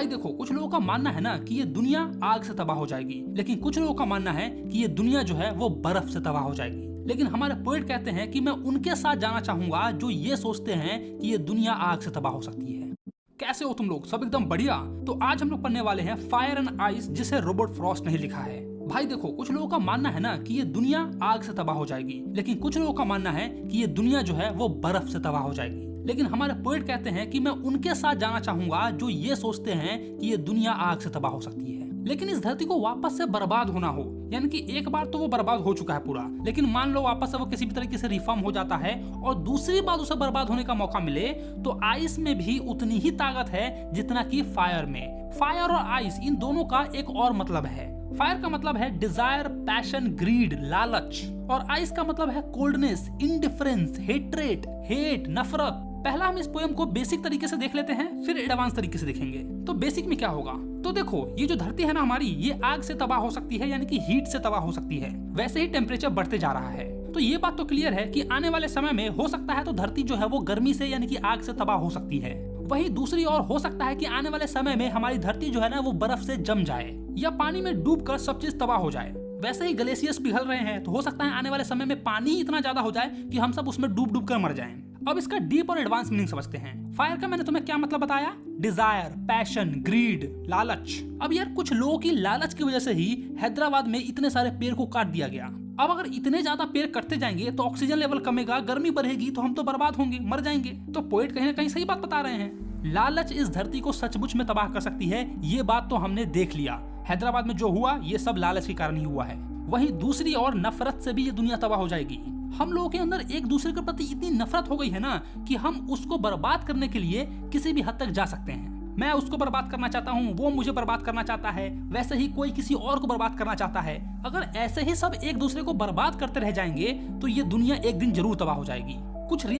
भाई देखो, कुछ लोगों का मानना है ना कि ये दुनिया आग से तबाह हो जाएगी, लेकिन कुछ लोगों का मानना है कि ये दुनिया जो है वो बर्फ से तबाह हो जाएगी। लेकिन हमारे पोएट कहते हैं कि मैं उनके साथ जाना चाहूंगा जो ये सोचते हैं कि ये दुनिया आग से तबाह हो सकती है। कैसे हो तुम लोग? सब एकदम बढ़िया। तो आज हम लोग पढ़ने वाले हैं फायर एंड आइस, जिसे रॉबर्ट फ्रॉस्ट ने लिखा है। भाई देखो, कुछ लोगों का मानना है ना कि ये दुनिया आग से तबाह हो जाएगी, लेकिन कुछ लोगों का मानना है कि ये दुनिया जो है वो बर्फ से तबाह हो जाएगी। लेकिन हमारे पोएट कहते हैं कि मैं उनके साथ जाना चाहूंगा जो ये सोचते हैं कि ये दुनिया आग से तबाह हो सकती है। लेकिन इस धरती को वापस से बर्बाद होना हो, यानी कि एक बार तो वो बर्बाद हो चुका है पूरा, लेकिन मान लो वापस से वो किसी भी तरीके से रिफॉर्म हो जाता है और दूसरी बार उसे बर्बाद होने का मौका मिले, तो आइस में भी उतनी ही ताकत है जितना कि फायर में। फायर और आइस, इन दोनों का एक और मतलब है। फायर का मतलब है डिजायर, पैशन, ग्रीड, लालच, और आइस का मतलब है कोल्डनेस, इंडिफरेंस, हेट्रेट, हेट, नफरत। पहला हम इस पोएम को बेसिक तरीके से देख लेते हैं, फिर एडवांस तरीके से देखेंगे। तो बेसिक में क्या होगा? तो देखो, ये जो धरती है ना हमारी, ये आग से तबाह हो सकती है, यानी कि हीट से तबाह हो सकती है। वैसे ही टेम्परेचर बढ़ते जा रहा है, तो ये बात तो क्लियर है कि आने वाले समय में हो सकता है तो धरती जो है वो गर्मी से यानी कि आग से तबाह हो सकती है। वही दूसरी ओर हो सकता है कि आने वाले समय में हमारी धरती जो है ना वो बर्फ से जम जाए या पानी में डूबकर सब चीज तबाह हो जाए। वैसे ही ग्लेशियर्स पिघल रहे हैं, तो हो सकता है आने वाले समय में पानी ही इतना ज्यादा हो जाए कि हम सब उसमें डूब डूब कर मर जाएं। अब इसका डीप और एडवांस मीनिंग समझते हैं। फायर का मैंने तुम्हें क्या मतलब बताया? डिजायर, पैशन, ग्रीड, लालच। अब यार, कुछ लोगों की लालच की वजह से ही हैदराबाद में इतने सारे पेड़ को काट दिया गया। अब अगर इतने ज्यादा पेड़ कटते जाएंगे तो ऑक्सीजन लेवल कमेगा, गर्मी बढ़ेगी, तो हम तो बर्बाद होंगे, मर जाएंगे। तो पोएट कहीं ना कहीं सही बात बता रहे हैं। लालच इस धरती को सचमुच में तबाह कर सकती है, ये बात तो हमने देख लिया। हैदराबाद में जो हुआ ये सब लालच के कारण ही हुआ है। वहीं दूसरी ओर नफरत से भी ये दुनिया तबाह हो जाएगी। हम लोगों के अंदर एक दूसरे के प्रति इतनी नफरत हो गई है ना कि हम उसको बर्बाद करने के लिए किसी भी हद तक जा सकते हैं। मैं उसको बर्बाद करना चाहता हूँ, वो मुझे बर्बाद करना चाहता है, वैसे ही कोई किसी और को बर्बाद करना चाहता है। अगर ऐसे ही सब एक दूसरे को बर्बाद करते रह जाएंगे तो ये दुनिया एक दिन जरूर तबाह हो जाएगी। कुछ